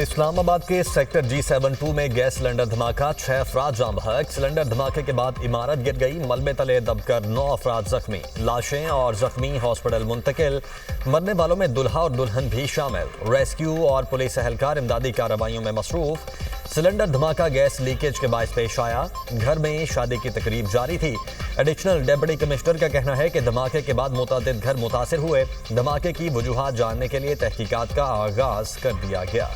इस्लामाबाद के sector G72 में gas cylinder धमाका, 6 अफराद जान बहक। सिलेंडर धमाके के बाद इमारत गिर गई, मलबे तले दबकर 9 अफराद जख्मी। लाशें और जख्मी हॉस्पिटल मुंतकिल। मरने वालों में दुल्हा और दुल्हन भी शामिल। रेस्क्यू और पुलिस एहलकार इमदादी कार्रवाइयों में मसरूफ। सिलेंडर धमाका गैस लीकेज के बायस पेश आया। घर में शादी की तकरीब जारी थी। एडिशनल डिप्टी कमिश्नर का कहना है कि धमाके के बाद मुतादिद घर मुतासिर हुए। धमाके की वजूहात जानने के लिए तहकीकात का आगाज कर दिया गया।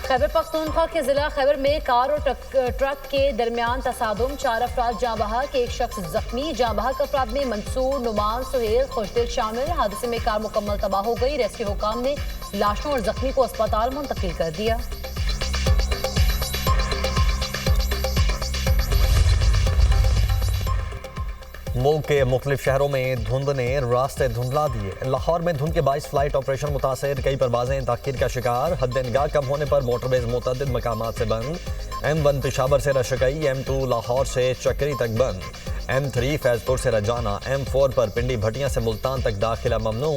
खैबर पख्तूनख्वा के जिला खैबर में कार और ट्रक के दरमियान तसादुम, 4 अफराद जाँ बहक, 1 शख्स जख्मी। जाँ बहक अफराद में मंसूर, नुमान, सुहेल, खुशदिल शामिल। हादसे में कार मुकम्मल तबाह हो गई। रेस्क्यू हुकाम ने लाशों और जख्मी को अस्पताल मुंतकिल कर दिया। मुल्क के मुख्तलिफ शहरों में धुंध ने रास्ते धुंधला दिए। लाहौर में धुंध के बायस फ्लाइट ऑपरेशन मुतासर, कई परवाजें ताखीर का शिकार। हद निगाह कम होने पर मोटरवेज मुतअद्दिद मकामात से बंद। M1 पेशावर से रशकई, M2 लाहौर से चक्री तक बंद। M3 फैजपुर से रजाना, M4 पर पिंडी भटियां से मुल्तान तक दाखिला ममनू।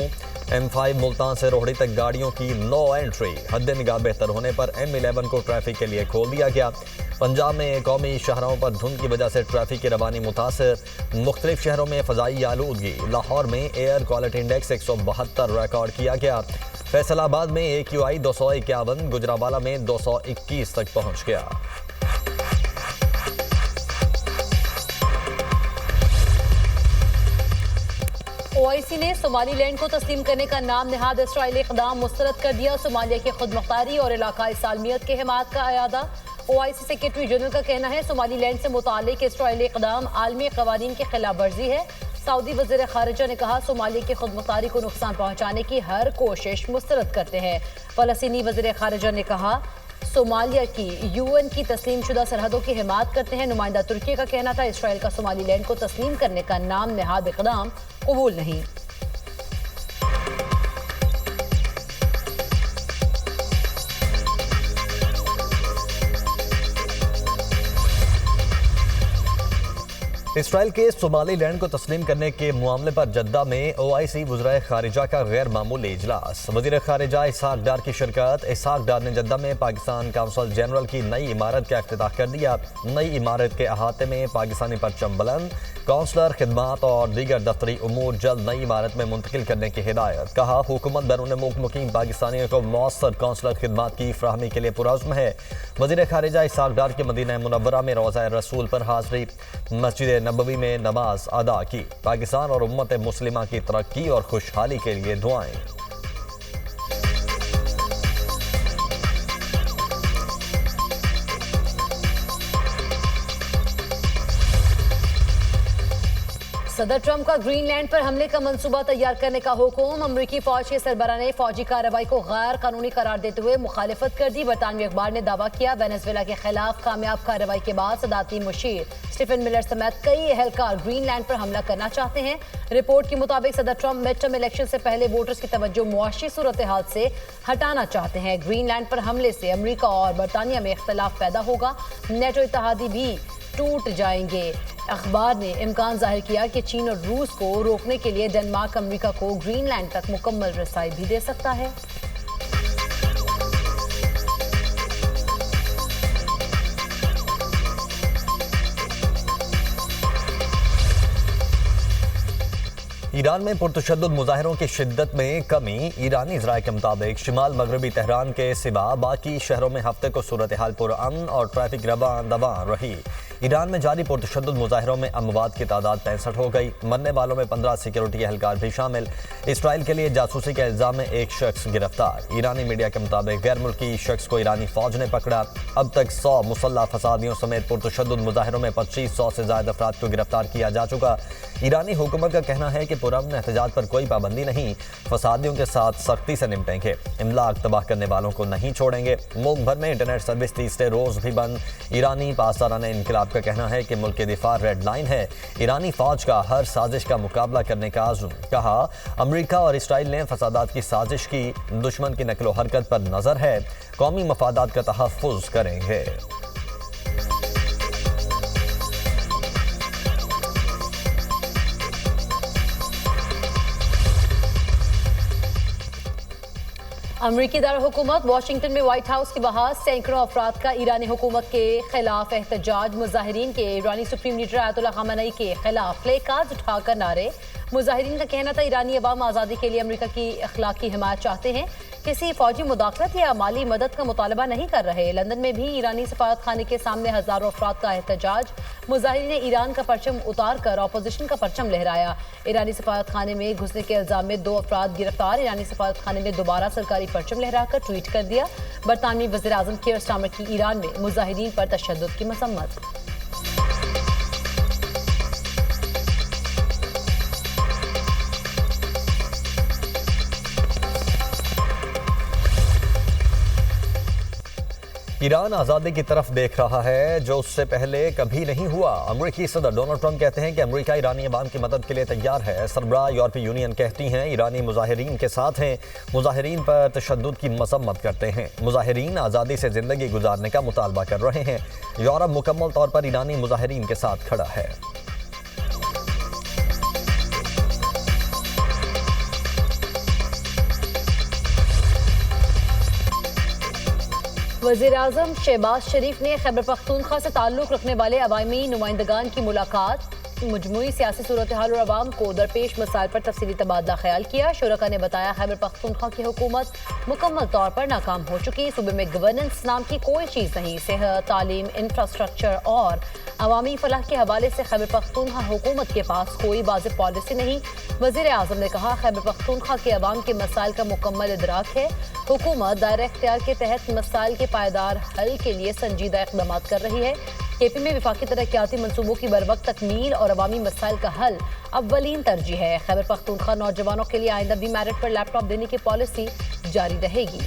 M5 मुल्तान से रोहड़ी तक गाड़ियों की नो एंट्री। हद निगाह बेहतर होने पर M11 को ट्रैफिक के लिए खोल दिया गया। पंजाब में कौमी शाहराहों पर धुंध की वजह से ट्रैफिक की रवानी मुतासर। मुख्तलिफ शहरों में फ़ज़ाई आलूदगी। लाहौर में एयर क्वालिटी इंडेक्स 172 रिकॉर्ड किया गया। फैसलाबाद में AQI 251, गुजरावाला में 221 तक पहुँच गया। OIC ने सोमालीलैंड को तस्लीम करने का नाम नहाद इसराइली इक़दाम मुस्तरद कर दिया। सोमालिया की खुद मुख्तारी और इलाकाई सालमियत के हिमायत का अयादा। OIC सेक्रेटरी जनरल का कहना है सोमालीलैंड से मुताल्लिक इसराइली इक़दाम आलमी क़वानीन की खिलाफ वर्जी है। सऊदी वज़ीर ख़ारिजा ने कहा सोमालिया की खुद मुख्तारी को नुकसान पहुँचाने की हर कोशिश मुस्तरद करते हैं। फ़लस्तीनी वज़ीर ख़ारिजा ने कहा सोमालिया की UN की तस्लीम शुदा सरहदों की हिमायत करते हैं। नुमाइंदा तुर्की का कहना था इसराइल का सोमालीलैंड को तस्लीम करने का नाम नहाद इक़दाम कबूल नहीं। इसराइल के सोमालीलैंड को तस्लीम करने के मामले पर जद्दा में OIC वज़ीर ख़ारिजा का गैर मामूली इजलास। वज़ीर ख़ारिजा इसहाक डार की शिरकत। इसहाक डार ने जद्दा में पाकिस्तान काउंसिल जनरल की नई इमारत का इफ्तिताह कर दिया। नई इमारत के अहाते में पाकिस्तानी परचम बुलंद। काउंसलर खिदमात और दीगर दफ्तरी उमूर जल्द नई इमारत में मुंतकिल करने की हिदायत। कहा हुकूमत बैरून मुल्क मुकीम पाकिस्तानियों को मौसर काउंसलर खिदमात की फ्राहमी के लिए पुरअज़्म है। वज़ीर ख़ारिजा इसहाक डार के मदीना मुनव्वरा में रोज़ा रसूल पर हाज़री, मस्जिद नबवी में नमाज अदा की। पाकिस्तान और उम्मत मुस्लिमा की तरक्की और खुशहाली के लिए दुआएं। सदर ट्रंप का ग्रीनलैंड पर हमले का मंसूबा तैयार करने का हुक्म। अमरीकी फौज के सरबरा ने फौजी कार्रवाई को गैर कानूनी करार देते हुए मुखालिफत कर दी। बरतानवी अखबार ने दावा किया वेनेजुएला के खिलाफ कामयाब कार्रवाई के बाद सदाती मुशीर स्टीफन मिलर समेत कई एहलकार ग्रीनलैंड पर हमला करना चाहते हैं। रिपोर्ट के मुताबिक सदर ट्रंप मिड टर्म इलेक्शन से पहले वोटर्स की तवज्जो मुआशी सूरत हाल से हटाना चाहते हैं। ग्रीनलैंड पर हमले से अमरीका और बरतानिया में इख्तलाफ पैदा होगा। नेटो इत्तेहादी भी टूट जाएंगे। अखबार ने इम्कान जाहिर किया कि चीन और रूस को रोकने के लिए डेनमार्क अमेरिका को ग्रीनलैंड तक मुकम्मल रसाई भी दे सकता है। ईरान में पुरतशद्दुद मुजाहिरों की शिद्दत में कमी। ईरानी ज़राए के मुताबिक शिमाल मगरबी तेहरान के सिवा बाकी शहरों में हफ्ते को सूरत हाल पुरअमन और ट्रैफिक रवां दवां रही। ईरान में जारी पुरतशद्दुद मुजाहिरों में अमवात की तादाद 65 हो गई। मरने वालों में 15 सिक्योरिटी एहलकार भी शामिल। इसराइल के लिए जासूसी के इल्जाम में 1 शख्स गिरफ्तार। ईरानी मीडिया के मुताबिक गैर मुल्की शख्स को ईरानी फौज ने पकड़ा। अब तक 100 मुसल्लह फसादियों समेत पुरतशद्दुद मुजाहिरों में 2500 से ज्यादा अफराद को गिरफ्तार किया जा चुका। ईरानी हुकूमत का कहना है कि पुरअमन एहतजाज पर कोई पाबंदी नहीं, फसादियों के साथ सख्ती से निपटेंगे। इमलाक तबाह करने वालों को नहीं छोड़ेंगे। मुल्क भर में इंटरनेट सर्विस तीसरे रोज भी बंद। ईरानी पासदाराना इनकलाब का कहना है कि मुल्क के दिफा रेड लाइन है। ईरानी फौज का हर साजिश का मुकाबला करने का आज़म। कहा अमरीका और इसराइल ने फसादात की साजिश की, दुश्मन की नकलो हरकत पर नजर है, कौमी मफादात का तहफ़्फ़ुज़ करेंगे। अमरीकी दारकूमत वाशिंगटन में व्हाइट हाउस के बाहर सैकड़ों अफराद का ईरानी हुकूमत के खिलाफ एहतजाज। मुजाहिरीन के ईरानी सुप्रीम लीडर आयतुल्लाह खामेनी के खिलाफ प्ले कार्ड उठाकर नारे। मुजाहिरीन का कहना था ईरानी अवाम आज़ादी के लिए अमरीका की अखलाकी हिमायत चाहते हैं, किसी फौजी मुदाखलत या माली मदद का मुतालबा नहीं कर रहे। लंदन में भी ईरानी सफारत खाने के सामने हजारों अफराद का एहतजाज। मुजाहिरीन ने ईरान का परचम उतार कर अपोजिशन का परचम लहराया। ईरानी सफारत खाने में घुसने के इल्जाम में 2 अफराद गिरफ्तार। ईरानी सफारत खाने ने दोबारा सरकारी परचम लहराकर ट्वीट कर दिया। बरतानवी वज़ीर आज़म कीर स्टारमर की ईरान में मुजाहिरीन पर तशद्दुद की मजम्मत। ईरान आज़ादी की तरफ देख रहा है जो उससे पहले कभी नहीं हुआ। अमरीकी सदर डोनाल्ड ट्रंप कहते हैं कि अमरीका ईरानी अवाम की मदद के लिए तैयार है। सरबराह यूरोपीय यूनियन कहती हैं ईरानी मुजाहिरीन के साथ हैं, मुजाहिरीन पर तशद्दुद की मजम्मत करते हैं। मुजाहिरीन आज़ादी से ज़िंदगी गुजारने का मुतालबा कर रहे हैं। यूरोप मुकम्मल तौर पर ईरानी मुजाहिरीन के साथ खड़ा है। वज़ीर आज़म शहबाज शरीफ ने खैबर पख्तूनख्वा से ताल्लुक़ रखने वाले अवामी नुमाइंदगान की मुलाकात। मजमूई सियासी सूरत हाल और अवाम को दरपेश मसाइल पर तफसीली तबादला ख्याल किया। शुरका ने बताया खैबर पख्तूनख्वा की हुकूमत मुकम्मल तौर पर नाकाम हो चुकी। सूबे में गवर्नेंस नाम की कोई चीज़ नहीं। सेहत, तालीम, इंफ्रास्ट्रक्चर और अवामी फलाह के हवाले से खैबर पख्तूनख्वा हुकूमत के पास कोई वाज़ेह पॉलिसी नहीं। वज़ीर आज़म ने कहा खैबर पख्तूनख्वा के अवाम के मसाइल का मुकम्मल इदराक है। हुकूमत दायरा इख्तियार के तहत मसाइल के पायदार हल के लिए संजीदा इक़दाम कर रही है। केपी में विफाकी तरक्याती मनसूबों की बरवक्त तकमील और अवामी मसाइल का हल अव्वलीन तरजीह है। खैबर पख्तूनख्वा नौजवानों के लिए आइंदा भी मेरिट पर लैपटॉप देने की पॉलिसी जारी रहेगी।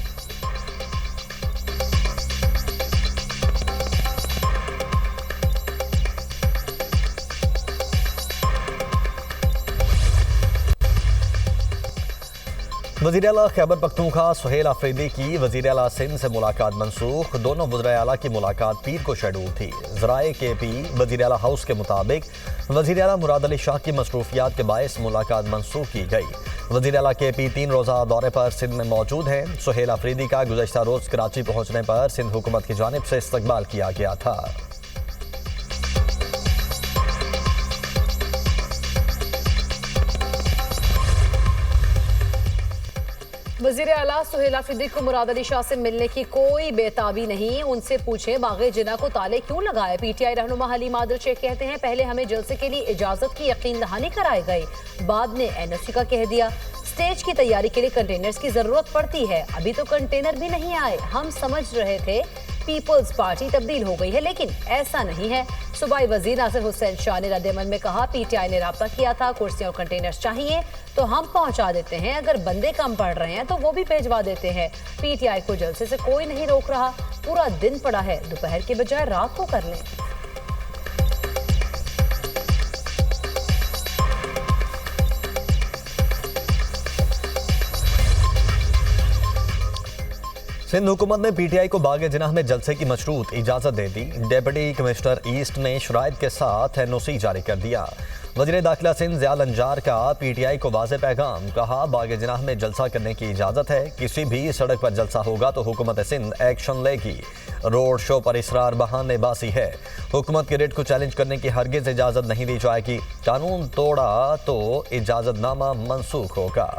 वज़ीर आला खैबर पख्तूनख्वा सुहेल आफरीदी की वज़ीर आला सिंध से मुलाकात मनसूख। दोनों वज़ीर आला की मुलाकात पीर को शेड्यूल थी। ज़राए केपी वज़ीर आला हाउस के मुताबिक वज़ीर आला मुराद अली शाह की मसरूफियात के बायस मुलाकात मनसूख की गई। वज़ीर आला केपी 3 रोज़ा दौरे पर सिंध में मौजूद हैं। सुहेल आफरीदी का गुज़श्ता रोज़ कराची पहुँचने पर सिंध हुकूमत की जानिब से इस्तकबाल किया गया था। वज़ीर आला सुहेल आफरीदी को मुराद अली शाह से मिलने की कोई बेताबी नहीं। उनसे पूछें बाग़े जिना को ताले क्यों लगाए। पीटीआई रहनुमा हलीम आदिल शेख कहते हैं पहले हमें जलसे के लिए इजाजत की यकीन दहानी कराए गए, बाद में एनओसी का कह दिया। स्टेज की तैयारी के लिए कंटेनर्स की जरूरत पड़ती है, अभी तो कंटेनर भी नहीं आए। हम समझ रहे थे पीपल्स पार्टी तब्दील हो गई है, लेकिन ऐसा नहीं है। सूबाई वजीर नासिर हुसैन शाह ने रद्द-ए-अमल में कहा पीटीआई ने राब्ता किया था, कुर्सियां और कंटेनर्स चाहिए तो हम पहुंचा देते हैं, अगर बंदे कम पड़ रहे हैं तो वो भी भेजवा देते हैं। पीटीआई को जलसे से कोई नहीं रोक रहा, पूरा दिन पड़ा है, दोपहर के बजाय रात को कर लें। सिंध हुकूमत ने पीटीआई को बागे जिनाह में जलसे की मशरूत इजाज़त दे दी। डेप्यूटी कमिश्नर ईस्ट ने शराइत के साथ एनओसी जारी कर दिया। वज़ीर दाखिला सिंध ज़ियाल अंजार का पीटीआई को वाज़े पैगाम, कहा बागे जिनाह में जलसा करने की इजाज़त है, किसी भी सड़क पर जलसा होगा तो हुकूमत सिंध एक्शन लेगी। रोड शो पर इसरार बहाने बासी है, हुकूमत के रेट को चैलेंज करने की हरगिज़ इजाज़त नहीं दी जाएगी। कानून तोड़ा तो इजाज़तनामा मनसूख होगा।